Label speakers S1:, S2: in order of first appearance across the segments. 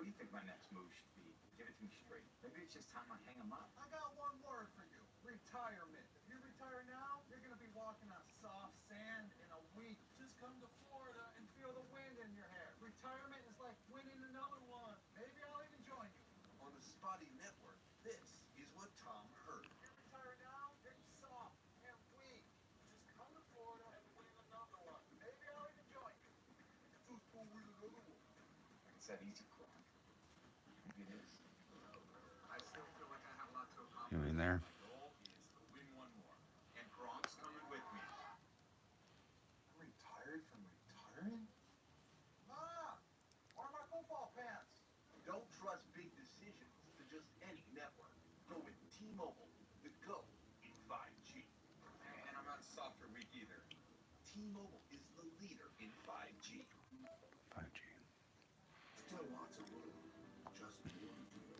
S1: What do you think my next move should be? Give it to me straight. Maybe it's just time I hang him up.
S2: I got one word for you. Retirement. If you retire now, you're going to be walking on soft sand in a week. Just come to Florida and feel the wind in your hair. Retirement is like winning another one. Maybe I'll even join you.
S3: On the Spotty Network, this is what Tom heard.
S2: If you retire now, you're soft and weak. Just come to Florida and win another one. Maybe I'll even join you.
S3: Just go win another one.
S1: It's that easy, Gronk. Maybe it is. I still feel like I have a lot to accomplish.
S4: You in there?
S1: My goal is to win one more. And Gronk's coming with me.
S2: I'm retired from retiring? Ma! Where are my football pants?
S3: Don't trust big decisions to just any network. Go with T-Mobile, the GO in 5G.
S1: And I'm not soft or weak either.
S3: T-Mobile is the leader in 5G.
S4: 5G.
S3: Still lots of room, just more to do.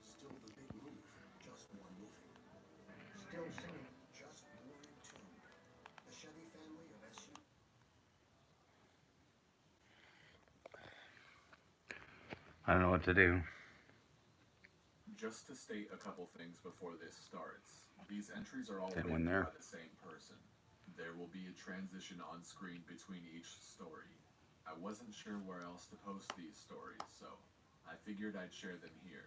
S3: Still the big move, just more moving. Still singing, just more in tune. The Chevy family of SU.
S4: I don't know what to do.
S5: Just to state a couple things before this starts, these entries are all
S4: Didn't
S5: written
S4: win there.
S5: by the same person. There will be a transition on screen between each story. I wasn't sure where else to post these stories, so I figured I'd share them here.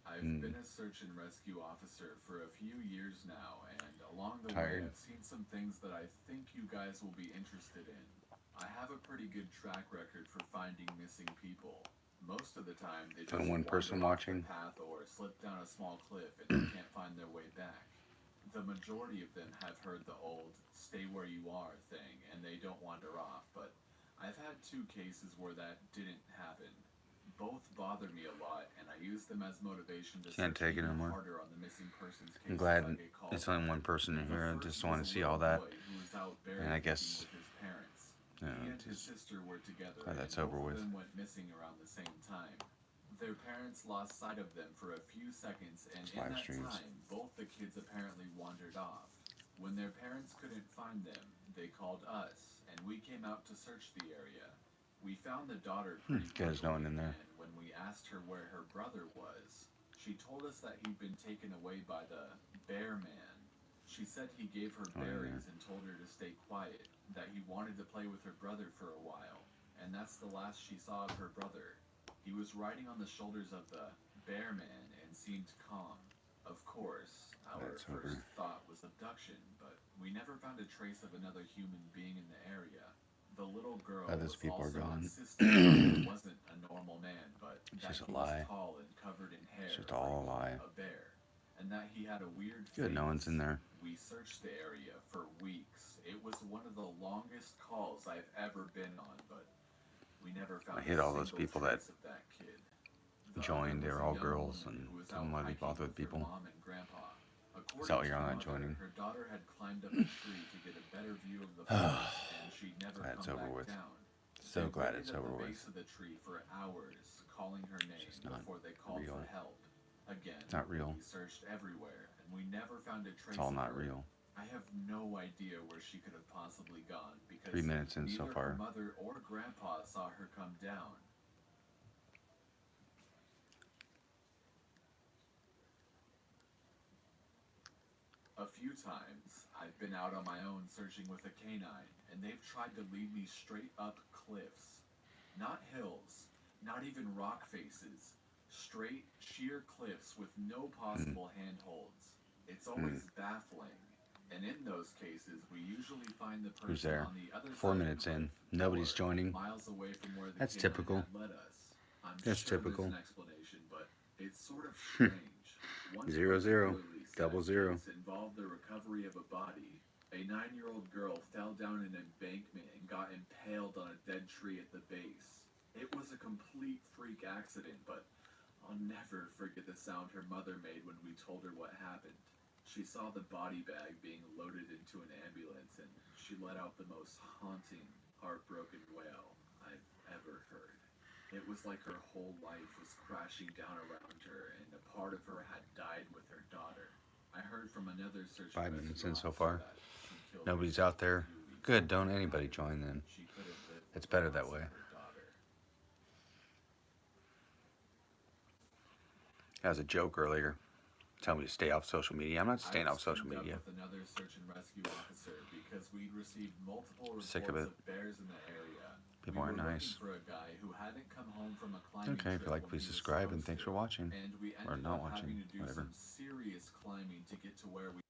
S5: I've been a search and rescue officer for a few years now, and along the way
S4: Tired.
S5: I've seen some things that I think you guys will be interested in. I have a pretty good track record for finding missing people. Most of the time, they just
S4: And one
S5: wander
S4: person
S5: off the
S4: watching.
S5: path or slip down a small cliff and they can't find their way back. The majority of them have heard the old "stay where you are" thing, and they don't wander off. But I've had 2 cases where that didn't happen. Both bother me a lot, and I use them as motivation to
S4: Can't
S5: search
S4: take it
S5: even
S4: anymore.
S5: harder on the missing persons cases
S4: I'm glad
S5: I get called
S4: it's only
S5: on.
S4: one person in
S5: The
S4: here. I
S5: first
S4: just
S5: was
S4: want
S5: a
S4: to see all
S5: little
S4: that.
S5: boy who was out
S4: And I
S5: berry
S4: guess,
S5: picking with his parents.
S4: you
S5: He
S4: know,
S5: and his
S4: just
S5: sister were together,
S4: glad
S5: and
S4: that's over
S5: both
S4: with.
S5: of them went missing around the same time. Their parents lost sight of them for a few seconds, and
S4: It's
S5: in
S4: live
S5: that
S4: streams.
S5: time, both the kids apparently wandered off. When their parents couldn't find them, they called us, and we came out to search the area. We found the daughter pretty
S4: Guys, no one
S5: quickly,
S4: in there.
S5: and when we asked her where her brother was, she told us that he'd been taken away by the Bear Man. She said he gave her
S4: Oh, yeah.
S5: berries and told her to stay quiet, that he wanted to play with her brother for a while, and that's the last she saw of her brother. He was riding on the shoulders of the Bear Man and seemed calm. Of course, our
S4: That's over.
S5: first thought was abduction, but we never found a trace of another human being in the area. The little girl
S4: Others
S5: was
S4: people are
S5: also
S4: gone.
S5: insistent that it wasn't a normal man, but
S4: It's
S5: that
S4: just a
S5: he
S4: lie.
S5: was tall and covered in hair,
S4: It's just all a lie.
S5: a bear, and that he had a weird
S4: Good, no one's in
S5: face.
S4: there.
S5: We searched the area for weeks. It was one of the longest calls I've ever been on, but we never found
S4: I hit
S5: a
S4: all those
S5: single
S4: people that
S5: trace of that kid. The
S4: joined. They
S5: other
S4: were
S5: was a
S4: all
S5: young
S4: girls
S5: woman
S4: and
S5: who was
S4: didn't
S5: out
S4: want to be
S5: hiking
S4: bothered with
S5: with her
S4: people.
S5: mom and grandpa.
S4: Is that what
S5: According
S4: you're
S5: to
S4: on
S5: her
S4: that
S5: mother,
S4: joining?
S5: her daughter had climbed up a tree to get a better view of the forest, and she'd never
S4: Glad it's
S5: come
S4: over
S5: back
S4: with.
S5: down.
S4: So
S5: They
S4: glad
S5: waited
S4: it's
S5: at
S4: over
S5: the
S4: with.
S5: base of the tree for hours, calling her name
S4: just not
S5: before they called
S4: real.
S5: for help. Again,
S4: It's not real.
S5: we searched everywhere, and we never found a trace
S4: It's all
S5: of
S4: not
S5: her.
S4: real.
S5: I have no idea where she could have possibly gone because
S4: 3 minutes in so
S5: neither
S4: far.
S5: her mother or grandpa saw her come down. A few times, I've been out on my own searching with a canine, and they've tried to lead me straight up cliffs. Not hills, not even rock faces. Straight, sheer cliffs with no possible handholds. It's always baffling. And in those cases, we usually find the
S4: Who's
S5: person
S4: there?
S5: on the other
S4: 4
S5: side
S4: minutes
S5: of the
S4: in.
S5: cliff,
S4: Nobody's
S5: or
S4: joining.
S5: miles away from where the
S4: That's
S5: canine
S4: typical.
S5: had led us. I'm
S4: That's
S5: sure
S4: typical.
S5: there's an explanation, but it's sort of strange. One
S4: 0-0.
S5: particularly sad
S4: Double zero.
S5: case involved the recovery of a body. A 9-year-old girl fell down an embankment and got impaled on a dead tree at the base. It was a complete freak accident, but I'll never forget the sound her mother made when we told her what happened. She saw the body bag being loaded into an ambulance, and she let out the most haunting, heartbroken wail I've ever heard. It was like her whole life was crashing down around her, and a part of her had died with her daughter. I heard from another search
S4: 5
S5: and
S4: minutes
S5: rescue
S4: in so
S5: officer
S4: far.
S5: that she killed
S4: Nobody's
S5: herself
S4: out there.
S5: a few weeks
S4: Good, don't
S5: ago.
S4: anybody join then.
S5: She could have lived
S4: It's
S5: with the
S4: better that
S5: loss of
S4: way.
S5: her daughter.
S4: As a joke earlier, telling me to stay off social media. I'm not staying
S5: I
S4: off social
S5: teamed up
S4: media.
S5: with another search and rescue officer because we'd received multiple reports
S4: Sick of it.
S5: bears in the area.
S4: People
S5: we
S4: aren't
S5: were
S4: nice.
S5: looking for a guy who hadn't come home from a climbing
S4: Okay, if
S5: trip
S4: you like,
S5: when
S4: please
S5: he was
S4: subscribe, and
S5: supposed
S4: thanks
S5: to.
S4: for watching.
S5: And we
S4: Or
S5: ended
S4: not
S5: up having
S4: watching,
S5: to do
S4: whatever.
S5: some serious climbing to get to where we